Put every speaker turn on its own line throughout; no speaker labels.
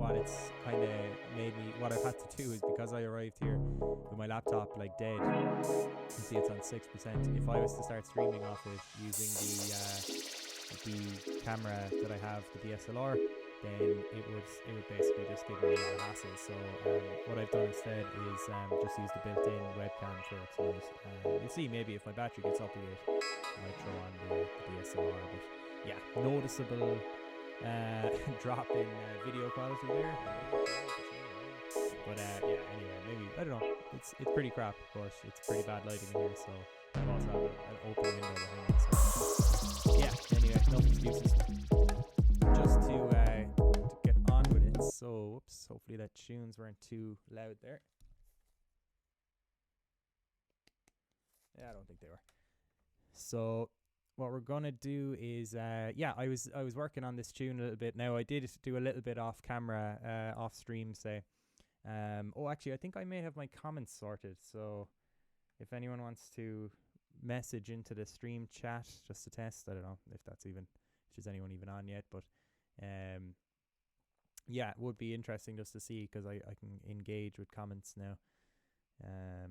what it's kind of made me, what I've had to do is, because I arrived here with my laptop like dead, you see it's on 6%. If I was to start streaming off it using the camera that I have, the DSLR, then it would basically just give me a lot of hassle. So what I've done instead is just use the built-in webcam for it tonight. You'll see maybe if my battery gets up a bit, I might throw on the DSLR. But yeah, noticeable drop in video quality there. But yeah, anyway, maybe, I don't know, it's pretty crap, but it's pretty bad lighting in here, so I also have an open window behind me, so yeah, anyway, no excuses. Just to get on with it, so whoops, hopefully that tunes weren't too loud there. Yeah, I don't think they were. So what we're gonna do is yeah, I was working on this tune a little bit. Now I did do a little bit off camera, off stream, say. Oh, actually, I think I may have my comments sorted. So if anyone wants to message into the stream chat just to test, I don't know if there's anyone even on yet, but yeah, it would be interesting just to see, because I can engage with comments now. Let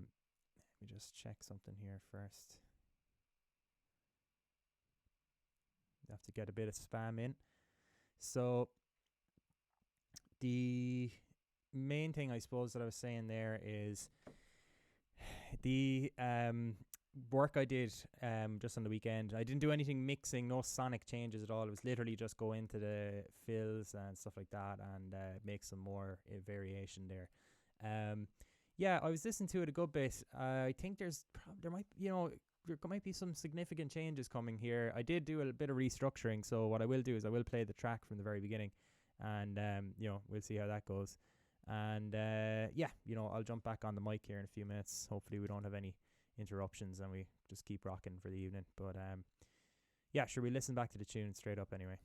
me just check something here first. You have to get a bit of spam in. So the main thing, I suppose, that I was saying there is the work I did just on the weekend. I didn't do anything mixing, no sonic changes at all. It was literally just go into the fills and stuff like that and make some more variation there. Yeah, I was listening to it a good bit. I think there might be some significant changes coming here. I did do a bit of restructuring, so what I will do is I will play the track from the very beginning, and we'll see how that goes. And yeah, I'll jump back on the mic here in a few minutes. Hopefully we don't have any interruptions and we just keep rocking for the evening. But yeah, sure, we listen back to the tune straight up anyway.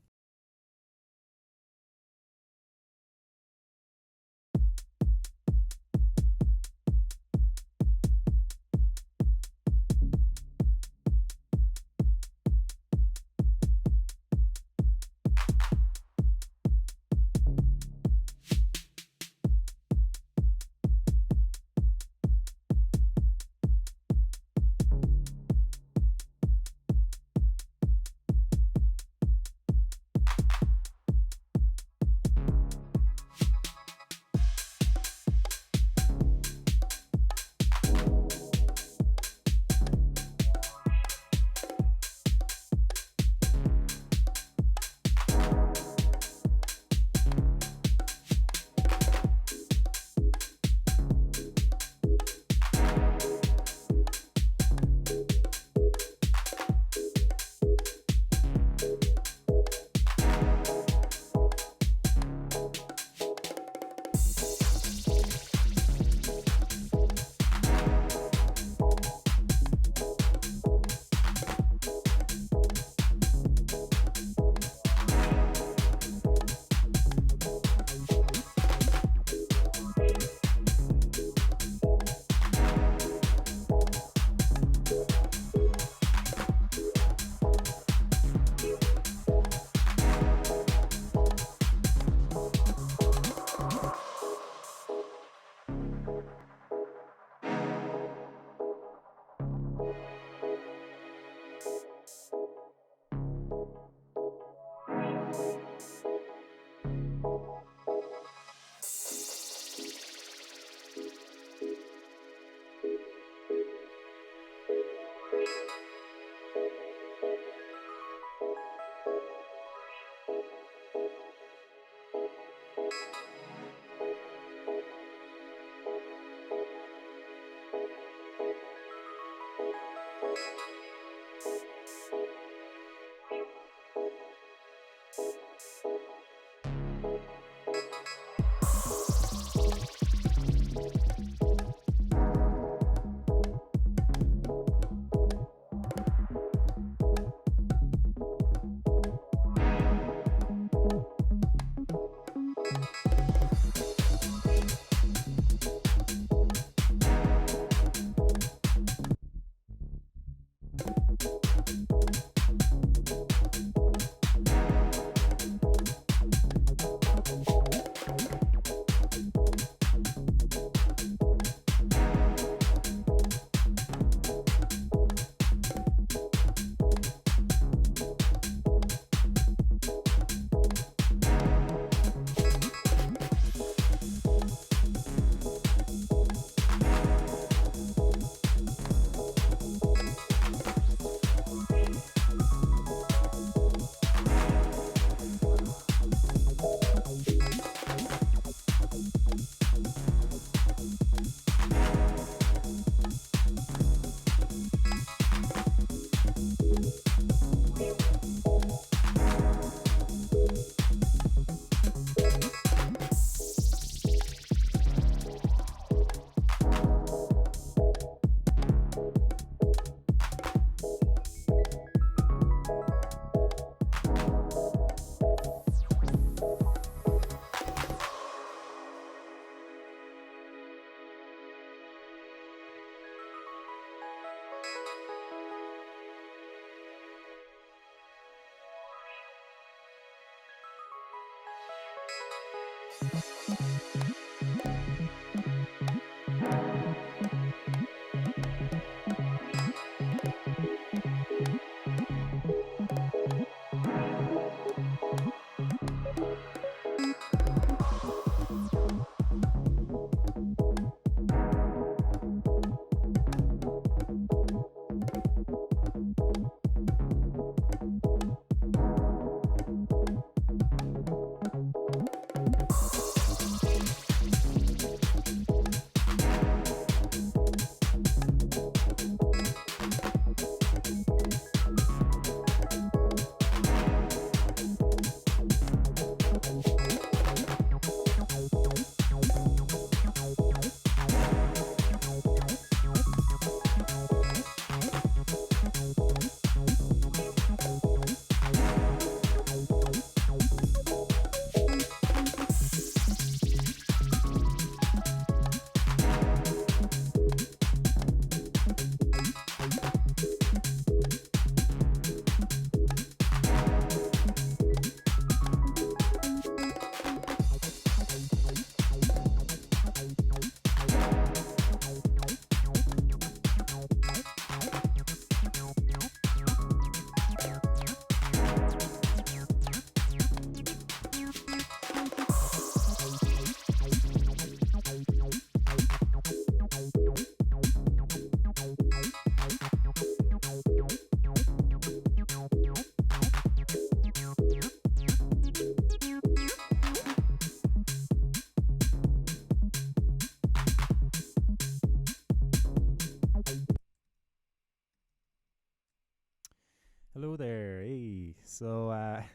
Hello there. Hey. So, I'd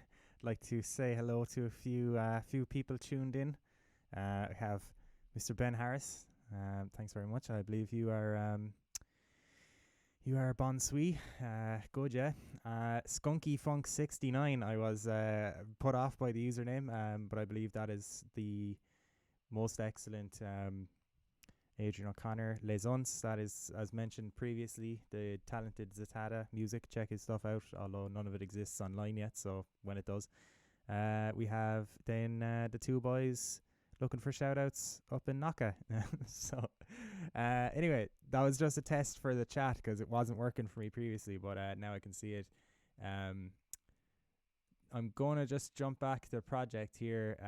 like to say hello to a few people tuned in. I have Mr. Ben Harris. Thanks very much. I believe you are Bon Sui. Good, yeah. Skunky Funk 69. I was put off by the username, but I believe that is the most excellent Adrian O'Connor Les Uns. That is, as mentioned previously, the talented Zatada music. Check his stuff out, although none of it exists online yet, so when it does. We have then the two boys looking for shout outs up in Naka. So anyway, that was just a test for the chat because it wasn't working for me previously, but now I can see it. I'm going to just jump back to the project here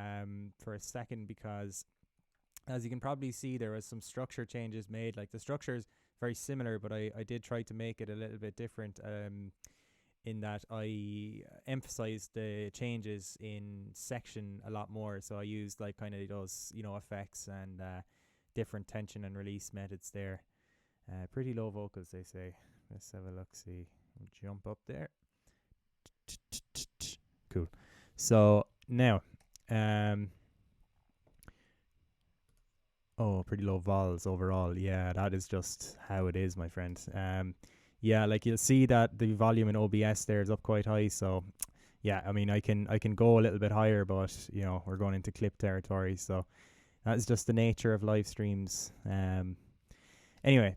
for a second because, as you can probably see, there was some structure changes made. Like, the structure is very similar, but I did try to make it a little bit different in that I emphasized the changes in section a lot more. So I used like kind of those, effects and different tension and release methods there. Pretty low vocals, they say. Let's have a look, see. Jump up there. Cool. So now, pretty low vols overall. Yeah, that is just how it is, my friend. Yeah, like you'll see that the volume in OBS there is up quite high. So yeah, I mean, I can go a little bit higher, but we're going into clip territory. So that's just the nature of live streams. Anyway,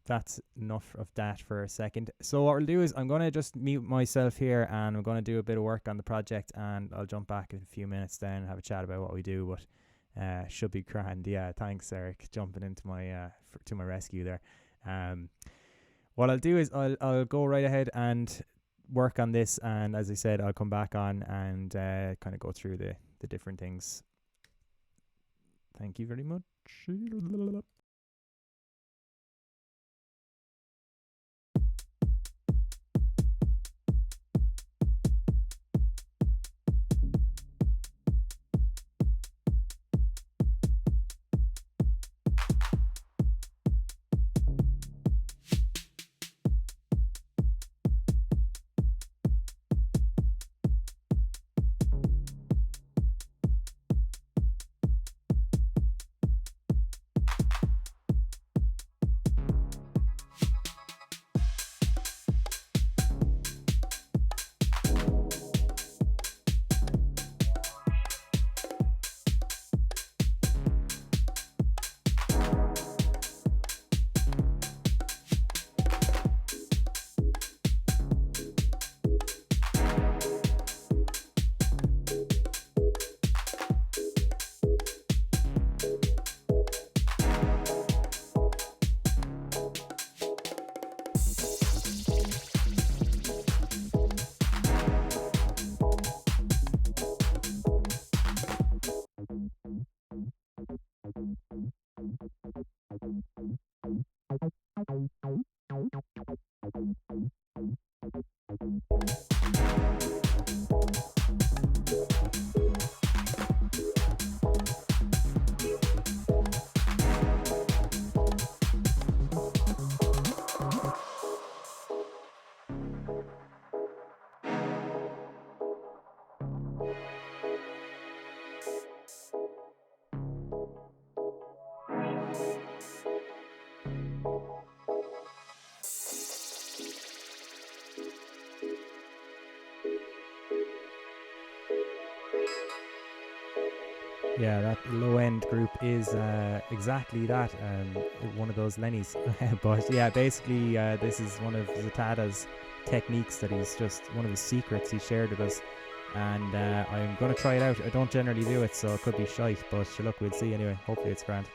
that's enough of that for a second. So what we'll do is I'm going to just mute myself here and I'm going to do a bit of work on the project, and I'll jump back in a few minutes then and have a chat about what we do. But should be grand. Yeah, thanks, Eric, jumping into my to my rescue there. What I'll do is I'll go right ahead and work on this, and as I said, I'll come back on and kind of go through the different things. Thank you very much. low-end group is exactly that, one of those Lennies. But yeah, basically this is one of Zatada's techniques that he's just, one of his secrets he shared with us, and I'm going to try it out. I don't generally do it, so it could be shite, but sure, look, we'll see anyway. Hopefully it's grand.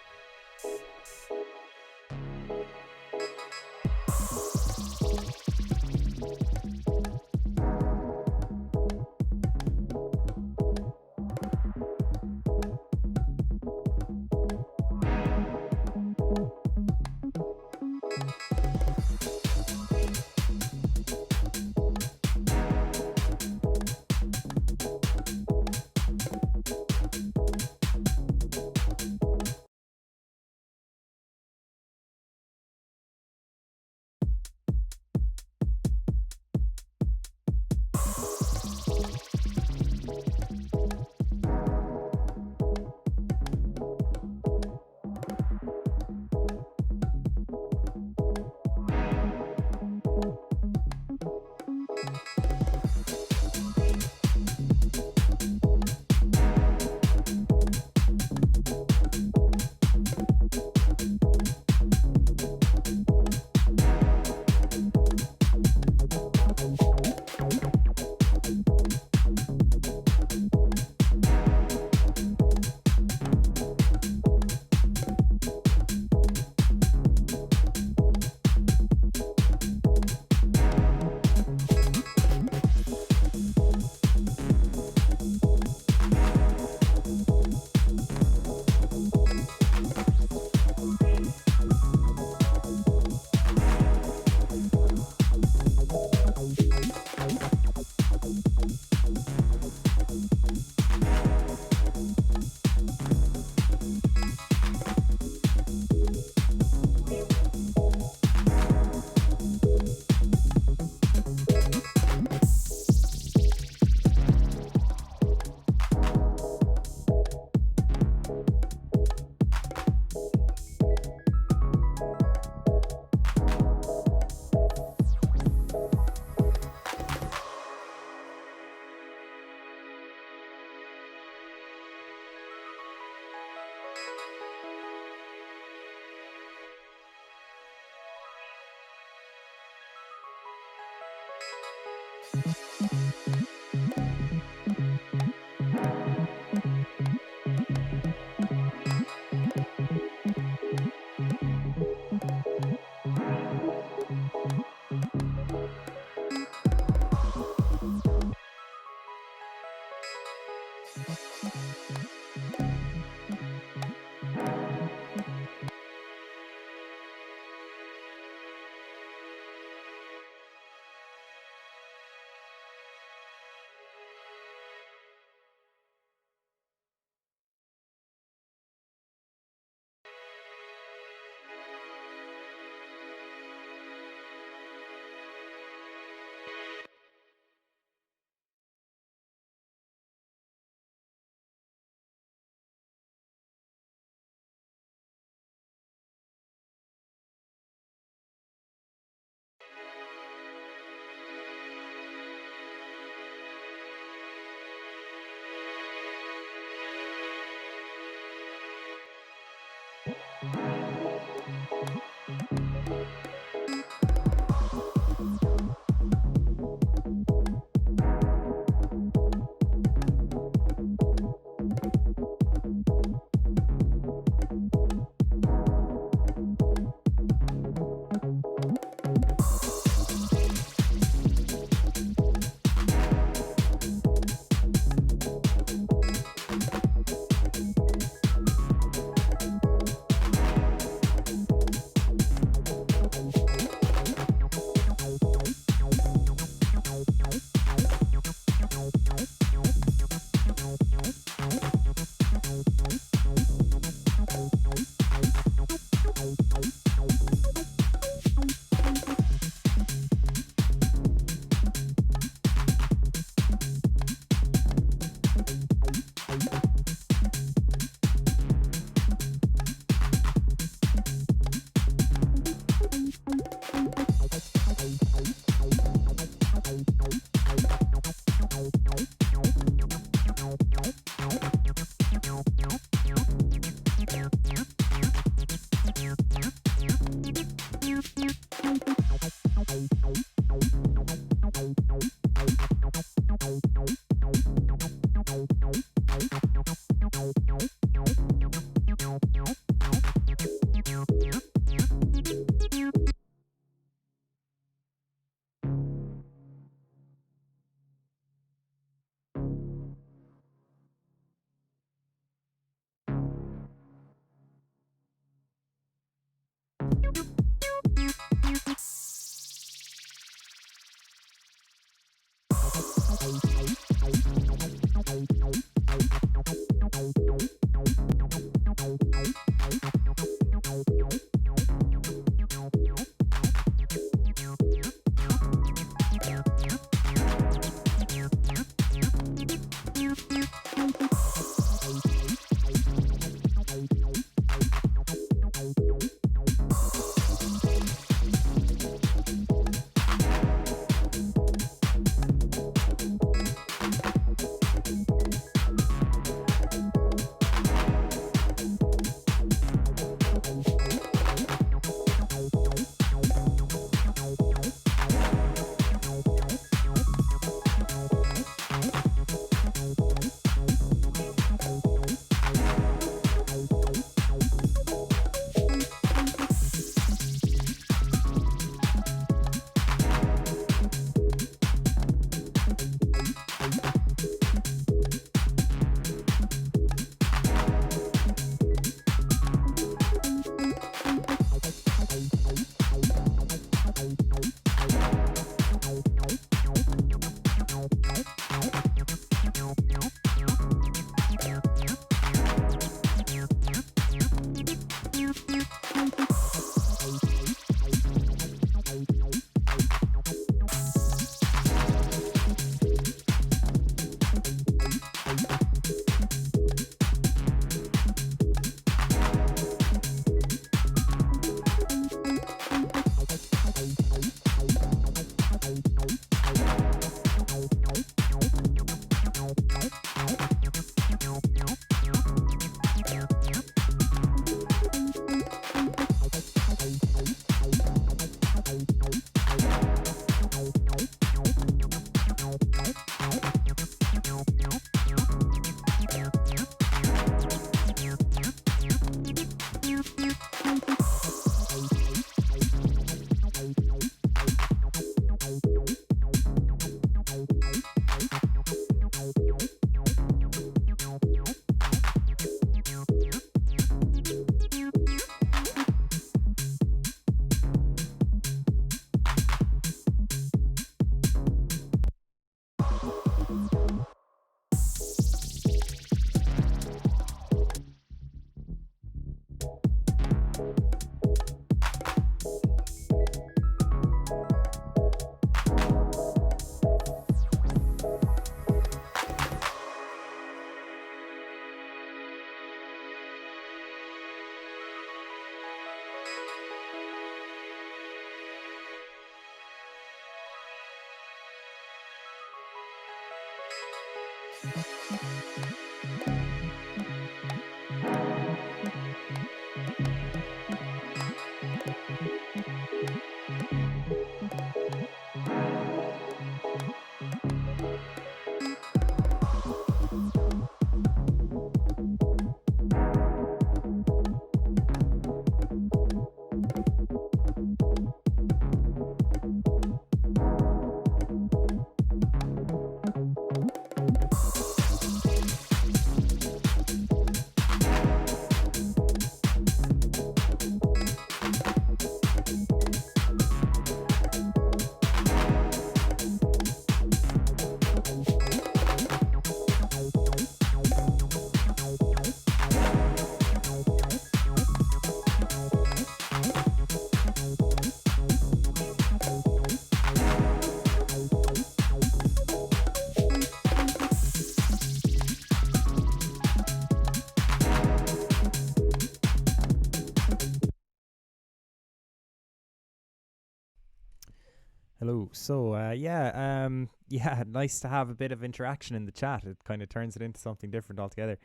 Hello. So, yeah, nice to have a bit of interaction in the chat. It kind of turns it into something different altogether.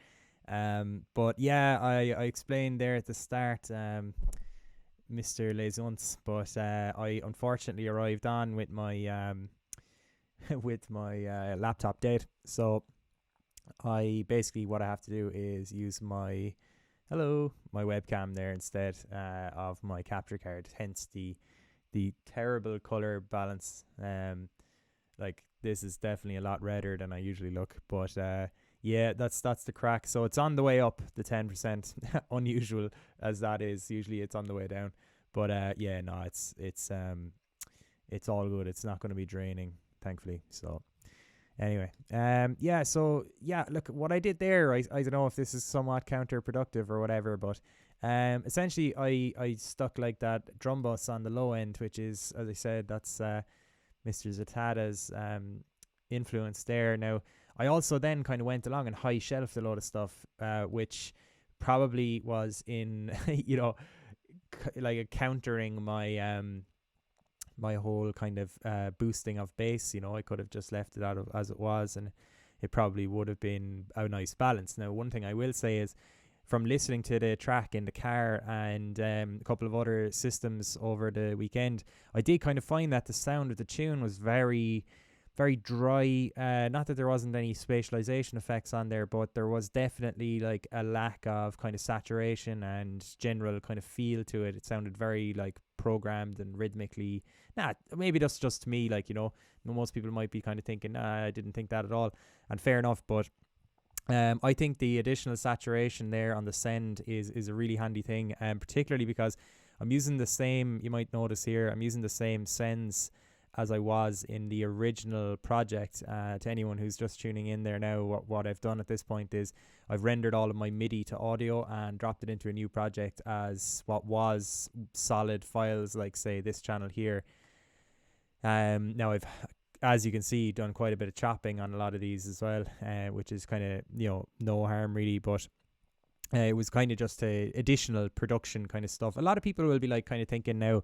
But yeah, I explained there at the start, Mr. Lesons, but I unfortunately arrived on with my with my laptop dead. So I basically what I have to do is use my webcam there instead of my capture card. Hence the terrible color balance. Like this is definitely a lot redder than I usually look, but yeah, that's the crack. So it's on the way up, the 10%. Unusual as that is, usually it's on the way down. But yeah, no, it's all good. It's not going to be draining, thankfully. So Anyway, look, what I did there, I don't know if this is somewhat counterproductive or whatever, but essentially I stuck like that drum bus on the low end, which is, as I said, that's Mr. Zatada's influence there. Now, I also then kind of went along and high shelved a lot of stuff, which probably was in, like countering my my whole kind of boosting of bass. I could have just left it out of as it was, and it probably would have been a nice balance. Now, one thing I will say is, from listening to the track in the car and a couple of other systems over the weekend, I did kind of find that the sound of the tune was very, very dry. Not that there wasn't any spatialization effects on there, but there was definitely like a lack of kind of saturation and general kind of feel to it. It sounded very like programmed and rhythmically. Maybe that's just me. Like, most people might be kind of thinking, I didn't think that at all. And fair enough, but I think the additional saturation there on the send is a really handy thing, particularly because I'm using the same, you might notice here, I'm using the same sends as I was in the original project. To anyone who's just tuning in there now, what I've done at this point is I've rendered all of my MIDI to audio and dropped it into a new project as what was solid files, like say this channel here. Now I've, as you can see, done quite a bit of chopping on a lot of these as well, which is kind of, no harm really, but it was kind of just additional production kind of stuff. A lot of people will be like kind of thinking now,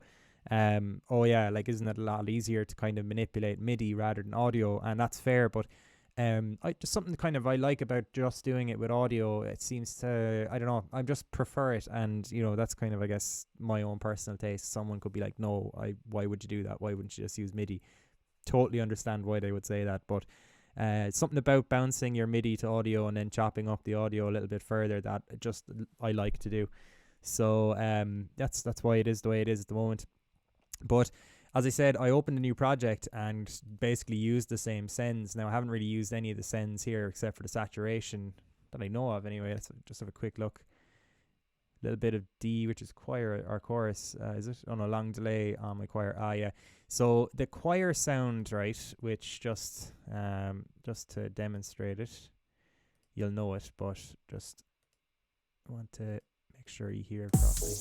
like, isn't it a lot easier to kind of manipulate MIDI rather than audio? And that's fair, but just something kind of I like about just doing it with audio. It seems to, I don't know, I just prefer it, and that's kind of, I guess, my own personal taste. Someone could be like, no, why would you do that? Why wouldn't you just use MIDI? Totally understand why they would say that, but something about bouncing your MIDI to audio and then chopping up the audio a little bit further that just I like to do. So that's why it is the way it is at the moment. But as I said, I opened a new project and basically used the same sends. Now, I haven't really used any of the sends here except for the saturation that I know of anyway. Let's just have a quick look. A little bit of D, which is choir or chorus, is it? Oh no, long delay on my choir. Yeah. So the choir sound, right, which just to demonstrate it, you'll know it, but just want to make sure you hear it properly.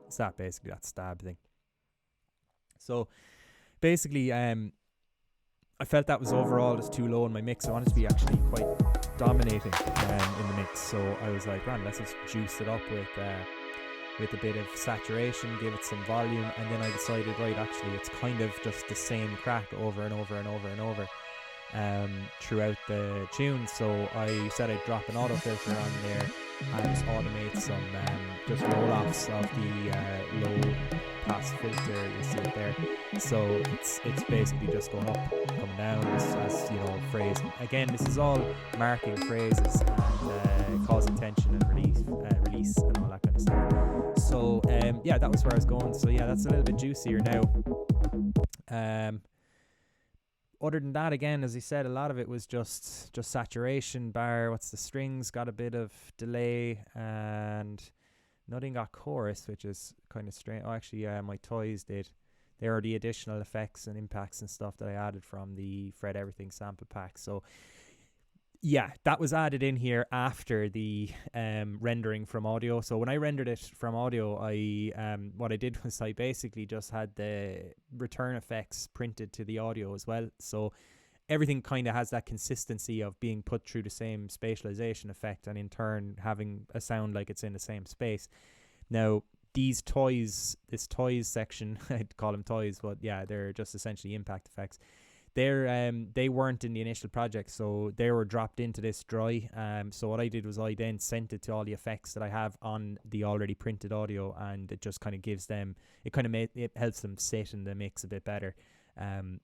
It's that basically, that stab thing. So basically, I felt that was overall just too low in my mix. I wanted to be actually quite dominating in the mix. So I was like, let's just juice it up with a bit of saturation, give it some volume, and then I decided, right, actually it's kind of just the same crack over and over and over and over throughout the tune. So I said I'd drop an auto filter on there and just automate some just roll-offs of the low pass filter. You see it there. So it's basically just going up, coming down as phrase. Again, this is all marking phrases and causing tension and release and all that kind of stuff. So that was where I was going. So that's a little bit juicier now. Other than that, again, as I said, a lot of it was just saturation bar. What's the strings got a bit of delay, and nothing got chorus, which is kind of strange. Oh, actually, my toys did. There are the additional effects and impacts and stuff that I added from the Fred Everything sample pack. So that was added in here after the rendering from audio. So when I rendered it from audio, what I did was I basically just had the return effects printed to the audio as well. So everything kind of has that consistency of being put through the same spatialization effect, and in turn having a sound like it's in the same space. Now, these toys, this toys section, I'd call them toys, but they're just essentially impact effects. They weren't in the initial project, so they were dropped into this dry. So what I did was I then sent it to all the effects that I have on the already printed audio, and it just kind of gives them, it helps them sit in the mix a bit better,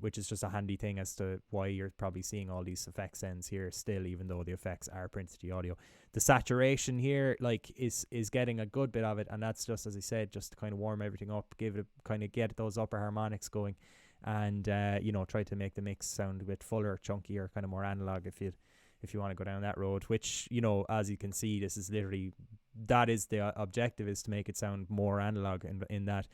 which is just a handy thing as to why you're probably seeing all these effects ends here still, even though the effects are printed to the audio. The saturation here, is getting a good bit of it, and that's just, as I said, just to kind of warm everything up, get those upper harmonics going. And try to make the mix sound a bit fuller, chunkier, kind of more analog if you want to go down that road, which as you can see, this is literally, that is the objective, is to make it sound more analog in that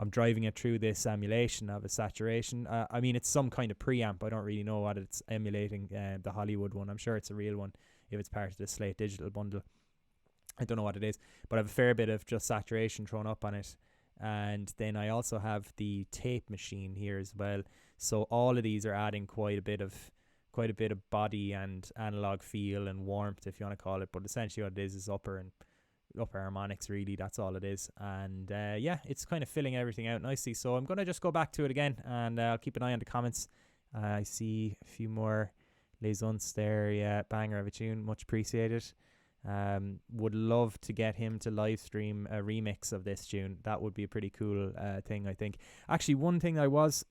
I'm driving it through this emulation of a saturation. I mean, it's some kind of preamp. I don't really know what it's emulating, the Hollywood one. I'm sure it's a real one if it's part of the Slate Digital bundle. I don't know what it is, but I have a fair bit of just saturation thrown up on it. And then I also have the tape machine here as well. So all of these are adding quite a bit of body and analog feel and warmth, if you want to call it. But essentially what it is upper harmonics, really. That's all it is. And yeah, it's kind of filling everything out nicely. So I'm going to just go back to it again, and I'll keep an eye on the comments. I see a few more Les Unts there. Yeah, banger of a tune, much appreciated. Would love to get him to live stream a remix of this tune. That would be a pretty cool thing, I think. Actually, one thing I was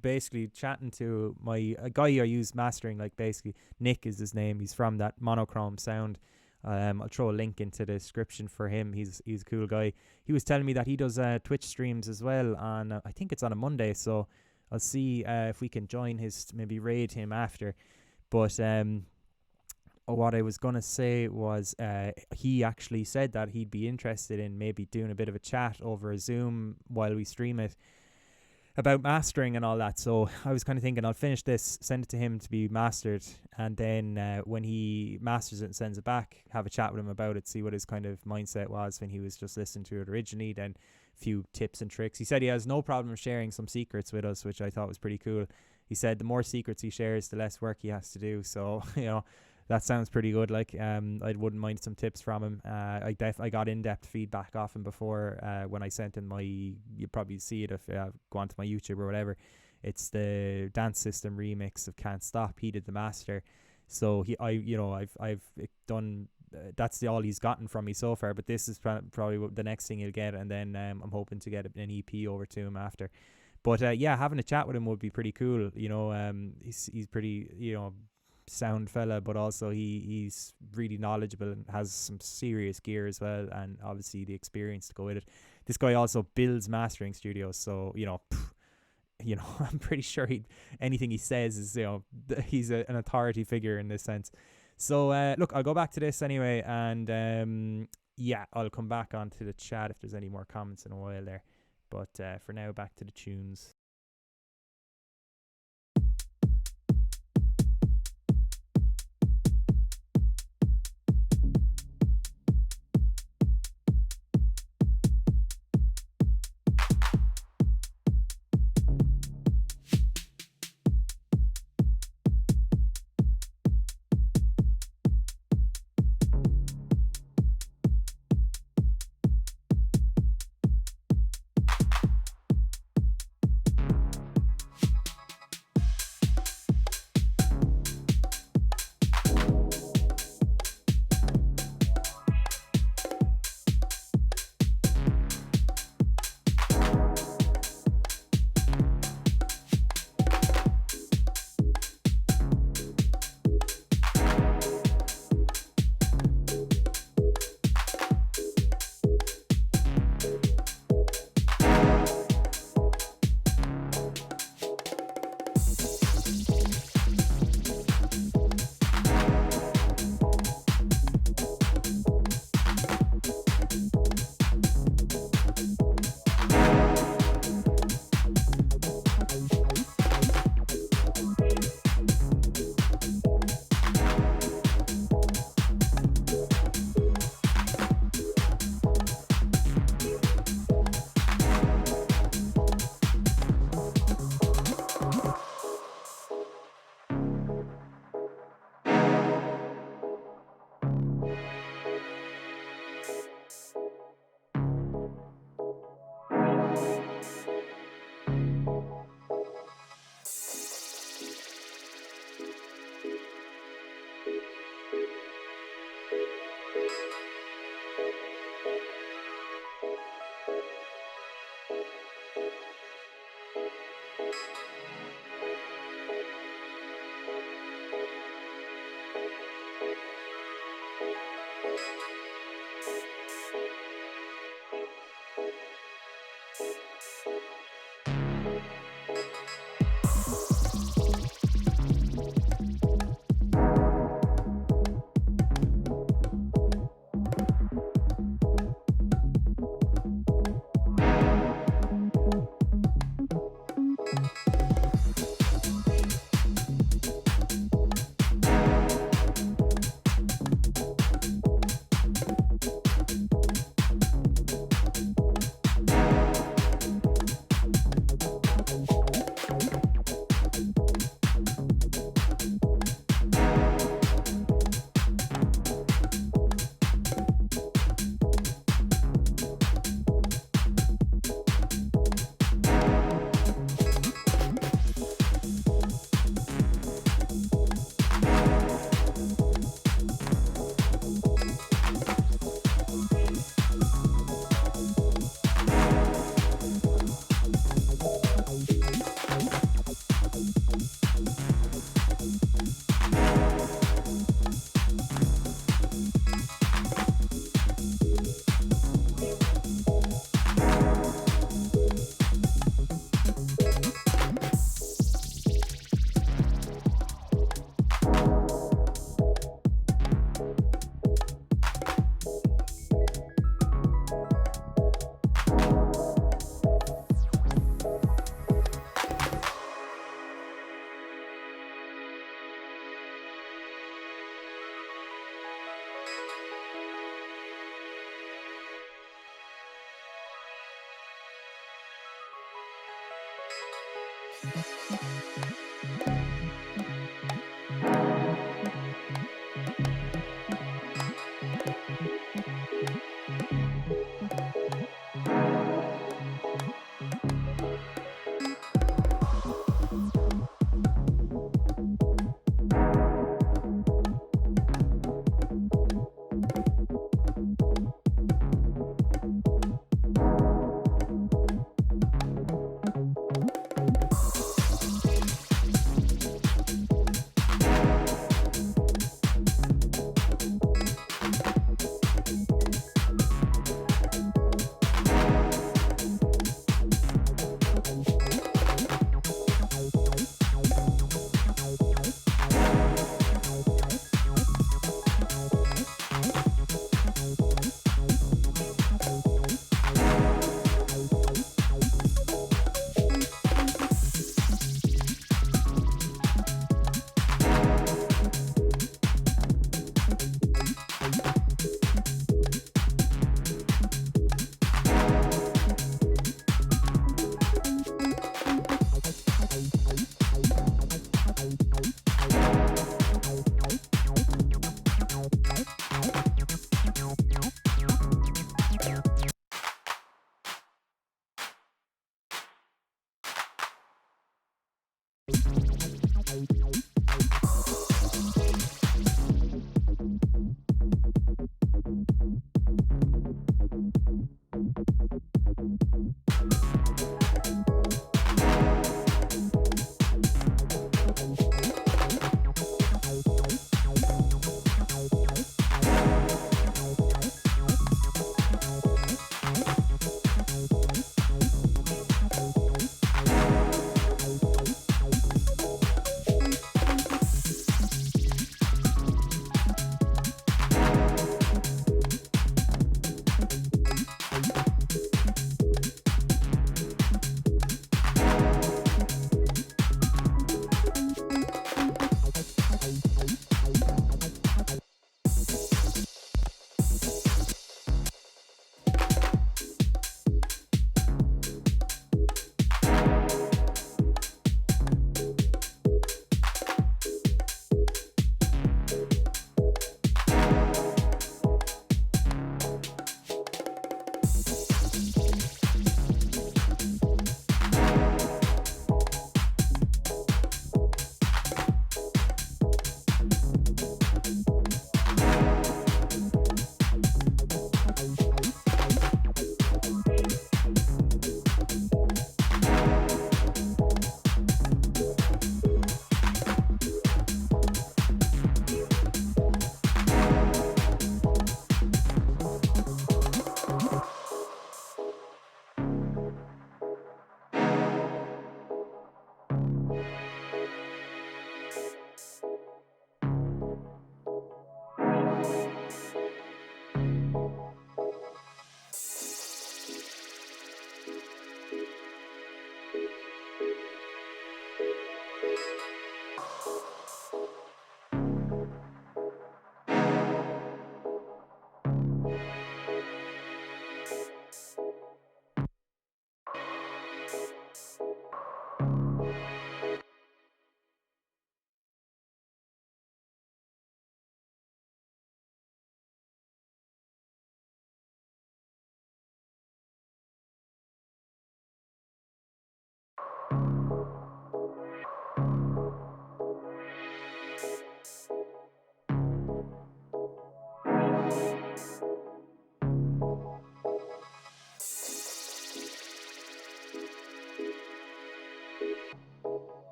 basically chatting to a guy I use mastering, like basically Nick is his name. He's from that Monochrome Sound. I'll throw a link into the description for him. He's a cool guy. He was telling me that he does Twitch streams as well on I think it's on a Monday, so I'll see if we can join his, maybe raid him after. But what I was going to say was he actually said that he'd be interested in maybe doing a bit of a chat over a Zoom while we stream it about mastering and all that. So I was kind of thinking I'll finish this, send it to him to be mastered, and then when he masters it and sends it back, have a chat with him about it, see what his kind of mindset was when he was just listening to it originally, then a few tips and tricks. He said he has no problem sharing some secrets with us, which I thought was pretty cool. He said the more secrets he shares, the less work he has to do. So, you know, that sounds pretty good. Like, I wouldn't mind some tips from him. I got in-depth feedback off him before when I sent him you probably see it if you go onto my YouTube or whatever. It's the Dance System remix of Can't Stop. He did the master. So I've done. That's all he's gotten from me so far. But this is probably the next thing he'll get, and then I'm hoping to get an EP over to him after. But yeah, having a chat with him would be pretty cool. You know, he's pretty, sound fella, but also he's really knowledgeable and has some serious gear as well, and obviously the experience to go with it. This guy also builds mastering studios, so I'm pretty sure anything he says is, he's an authority figure in this sense. So look, I'll go back to this anyway, and yeah, I'll come back onto the chat if there's any more comments in a while there. But for now, back to the tunes.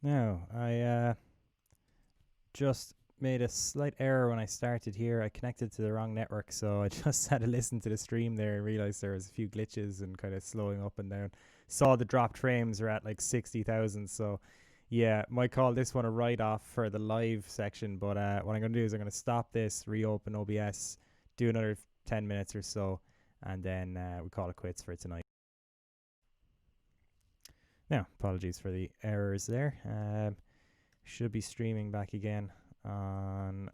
Now, I just made a slight error when I started here. I connected to the wrong network, so I just had to listen to the stream there and realized there was a few glitches and kind of slowing up and down. Saw the dropped frames are at like 60,000, so yeah, might call this one a write-off for the live section, but what I'm going to do is I'm going to stop this, reopen OBS, do another 10 minutes or so, and then we call it quits for tonight. Now, apologies for the errors there. Should be streaming back again on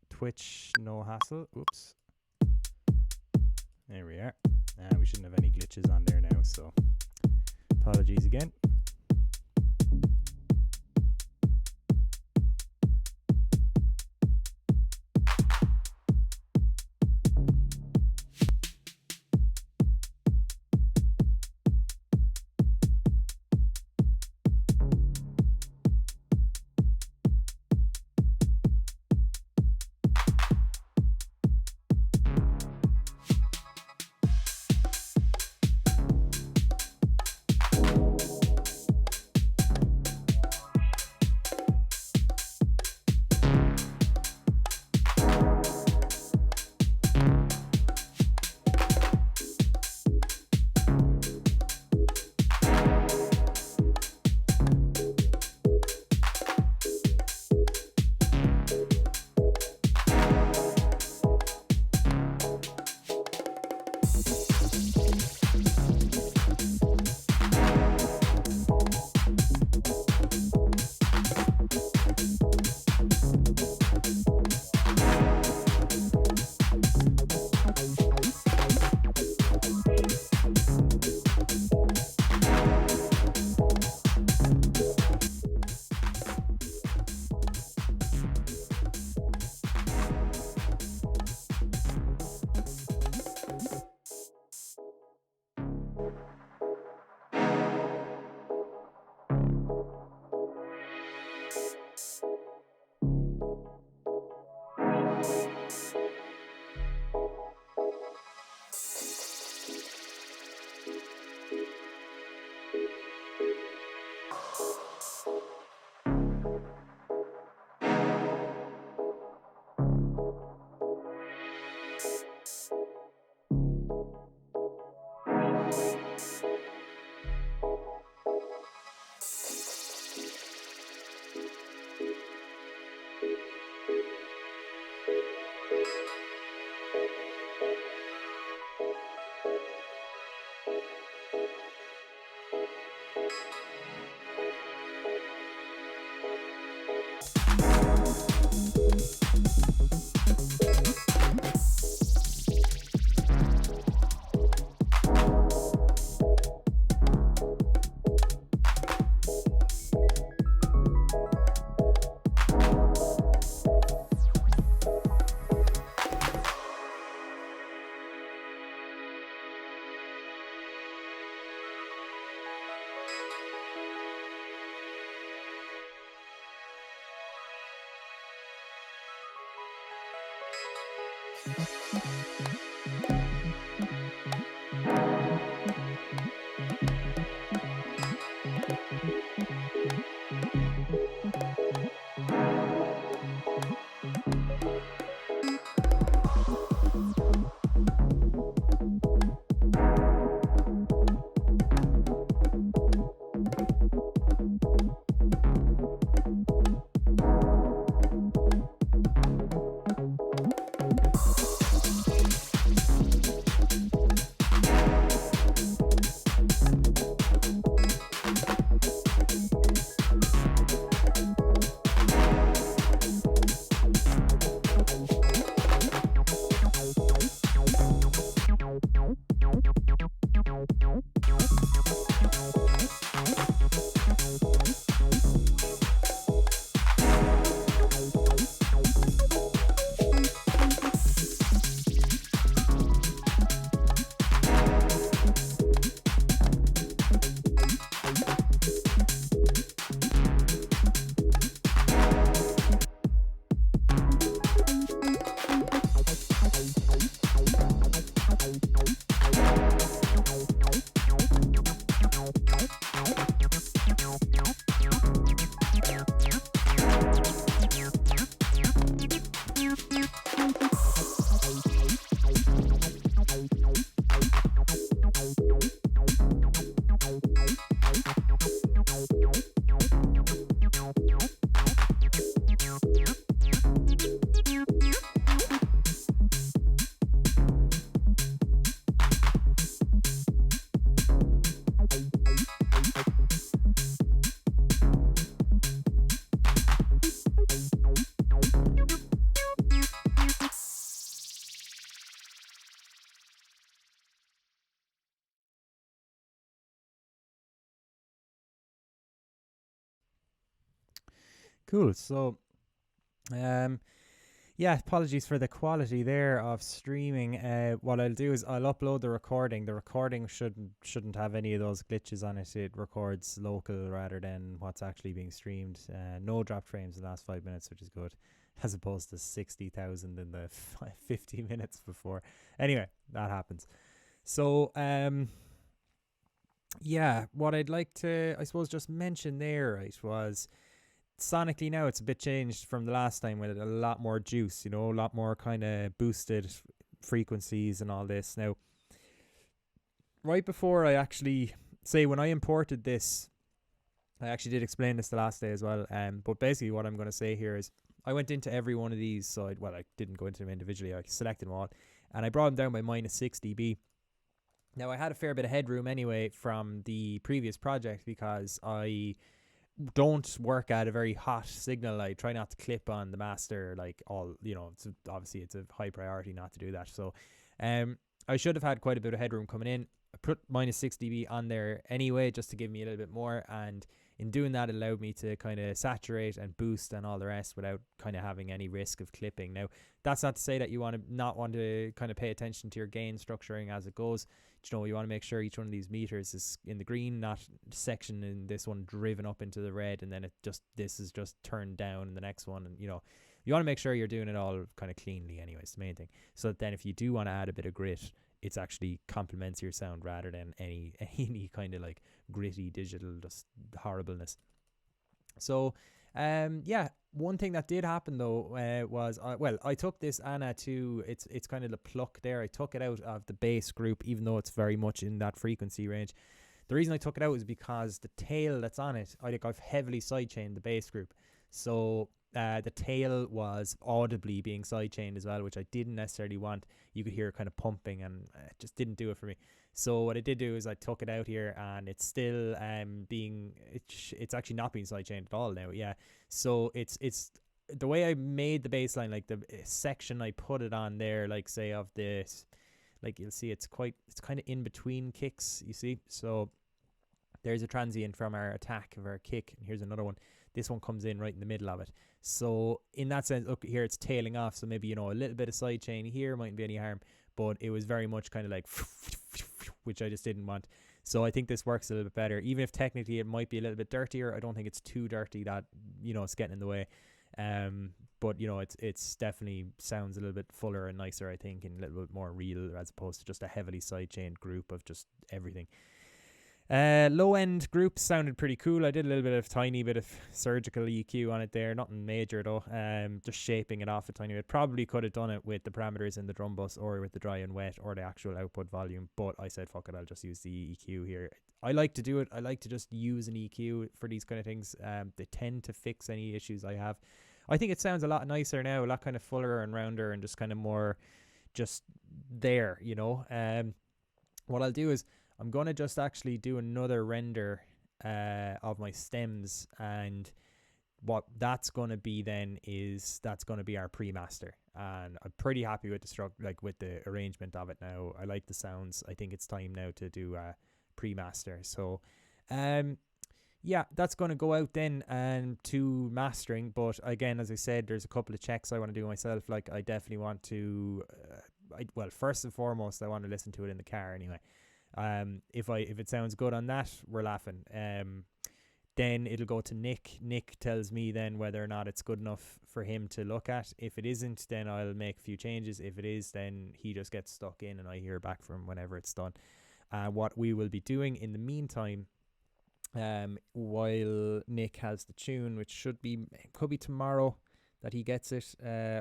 Twitch, no hassle. Oops. There we are. We shouldn't have any glitches on there now, so apologies again. Cool. So, um, yeah, apologies for the quality there of streaming. What I'll do is I'll upload the recording. The recording shouldn't have any of those glitches on it. It records local rather than what's actually being streamed. No dropped frames in the last 5 minutes, which is good, as opposed to 60,000 in the 50 minutes before. Anyway, that happens. So, yeah, what I'd like to, I suppose, just mention there, right, was sonically now it's a bit changed from the last time with a lot more juice, a lot more kind of boosted frequencies and all this. Now, right before I actually say when I imported this, I actually did explain this the last day as well. But basically what I'm going to say here is I went into every one of these. So I didn't go into them individually. I selected them all and I brought them down by minus 6 dB. Now I had a fair bit of headroom anyway from the previous project because I don't work at a very hot signal. I try not to clip on the master obviously it's a high priority not to do that. So I should have had quite a bit of headroom coming in. I put minus 6 dB on there anyway just to give me a little bit more, and in doing that it allowed me to kind of saturate and boost and all the rest without kind of having any risk of clipping. Now that's not to say that you want to kind of pay attention to your gain structuring as it goes. You want to make sure each one of these meters is in the green, not section in this one driven up into the red, and then this is just turned down in the next one. And you want to make sure you're doing it all kind of cleanly anyway. It's the main thing. So that then if you do want to add a bit of grit, it's actually complements your sound rather than any kind of like gritty digital just horribleness. So one thing that did happen though was I took this Anna to it's kind of the pluck there. I took it out of the bass group, even though it's very much in that frequency range. The reason I took it out is because the tail that's on it, I've heavily sidechained the bass group. So The tail was audibly being sidechained as well, which I didn't necessarily want. You could hear it kind of pumping, and it just didn't do it for me. So what I did do is I took it out here, and it's still it's actually not being sidechained at all now. Yeah, so it's the way I made the bass line, like the section I put it on there, like say of this, like you'll see it's kind of in between kicks, you see. So there's a transient from our attack of our kick, and here's another one. This one comes in right in the middle of it. So in that sense, look here, it's tailing off. So maybe, a little bit of side chain here mightn't be any harm, but it was very much kind of like, which I just didn't want. So I think this works a little bit better. Even if technically it might be a little bit dirtier, I don't think it's too dirty that, it's getting in the way. But it's definitely sounds a little bit fuller and nicer, I think, and a little bit more real as opposed to just a heavily side-chained group of just everything. Low end groups sounded pretty cool. I did a little bit of tiny bit of surgical EQ on it there, nothing major though. Just shaping it off a tiny bit. Probably could have done it with the parameters in the drum bus or with the dry and wet or the actual output volume, but I said fuck it, I'll just use the EQ here. I like to do it. I like to just use an EQ for these kind of things. They tend to fix any issues I have. I think it sounds a lot nicer now, a lot kind of fuller and rounder and just kind of more just there, what I'll do is I'm going to just actually do another render of my stems, and what that's going to be then is that's going to be our pre-master, and I'm pretty happy with with the arrangement of it now. I like the sounds. I think it's time now to do a pre-master. So yeah, that's going to go out then to mastering, but again, as I said, there's a couple of checks I want to do myself. Like I definitely want to first and foremost I want to listen to it in the car anyway. If it sounds good on that, we're laughing. Then it'll go to Nick. Nick tells me then whether or not it's good enough for him to look at. If it isn't, then I'll make a few changes. If it is, then he just gets stuck in and I hear back from him whenever it's done. What we will be doing in the meantime, while Nick has the tune, which could be tomorrow that he gets it,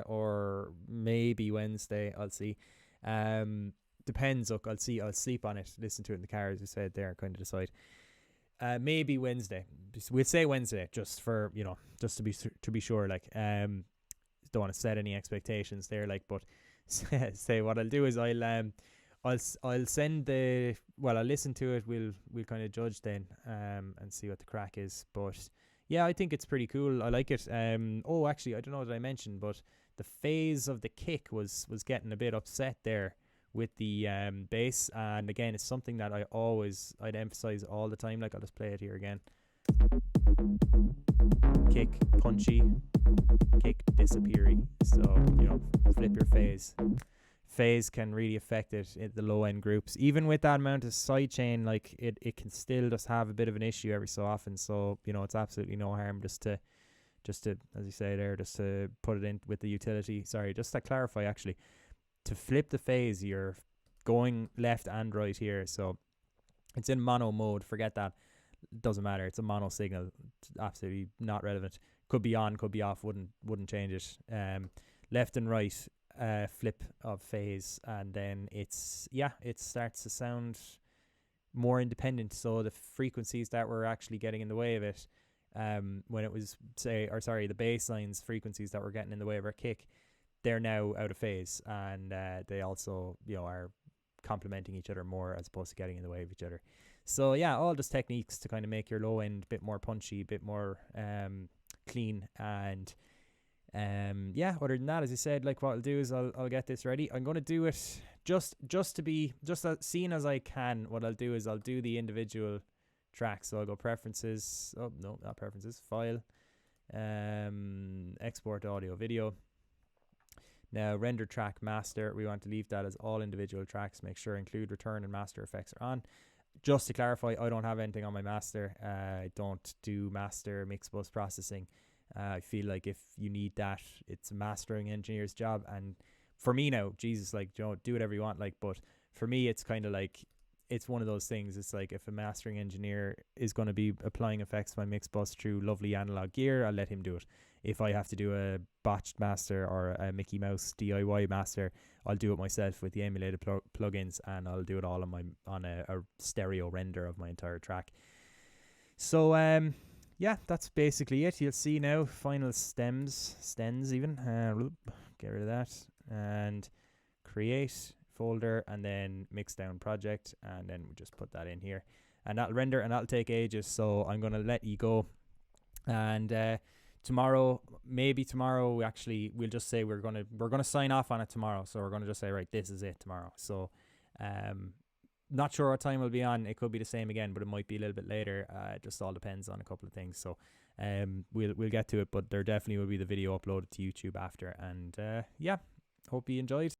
or maybe Wednesday, I'll see. Depends. Look, I'll sleep on it, listen to it in the car, as we said there, and kind of decide. Maybe Wednesday. We'll say Wednesday, just for just to be sure. Like, don't want to set any expectations there. Like, but say what I'll do is I'll send I'll listen to it. We'll kind of judge then, and see what the crack is. But yeah, I think it's pretty cool. I like it. Oh, actually, I don't know that I mentioned, but the phase of the kick was getting a bit upset there with the bass, and again, it's something that I'd emphasize all the time. Like, I'll just play it here again. Kick punchy, kick disappeary. So flip your phase. Phase can really affect it in the low end groups. Even with that amount of sidechain, like it can still just have a bit of an issue every so often. So it's absolutely no harm just to as you say there, just to put it in with the utility. Sorry, just to clarify, actually, to flip the phase, you're going left and right here. So it's in mono mode. Forget that. It doesn't matter. It's a mono signal. It's absolutely not relevant. Could be on, could be off. Wouldn't change it. Left and right flip of phase, and then it starts to sound more independent. So the frequencies that were actually getting in the way of it, when it was the bass lines frequencies that were getting in the way of our kick, they're now out of phase, and they also are complementing each other more as opposed to getting in the way of each other. So yeah, all just techniques to kind of make your low end a bit more punchy, a bit more clean, and other than that, as I said, like, what I'll do is I'll get this ready. I'm going to do it just to be as seen as I can. What I'll do is I'll do the individual tracks. So I'll go preferences. Oh no, not preferences. File, export audio video. Now, render track master, we want to leave that as all individual tracks. Make sure include return and master effects are on. Just to clarify, I don't have anything on my master. I don't do master mix bus processing. I feel like if you need that, it's a mastering engineer's job. And for me now, Jesus, like, do whatever you want. Like, but for me, it's kind of like, it's one of those things. It's like, if a mastering engineer is going to be applying effects to my mix bus through lovely analog gear, I'll let him do it. If I have to do a botched master or a Mickey Mouse DIY master, I'll do it myself with the emulated plugins, and I'll do it all on a stereo render of my entire track. So yeah, that's basically it. You'll see now final stems even. Get rid of that and create folder and then mix down project, and then we just put that in here, and that'll render, and that'll take ages. So I'm gonna let you go, and tomorrow, we'll just say we're gonna sign off on it tomorrow. So we're gonna just say, right, this is it tomorrow. So not sure what time we'll be on. It could be the same again, but it might be a little bit later. It just all depends on a couple of things. So we'll get to it, but there definitely will be the video uploaded to YouTube after. And yeah, hope you enjoyed.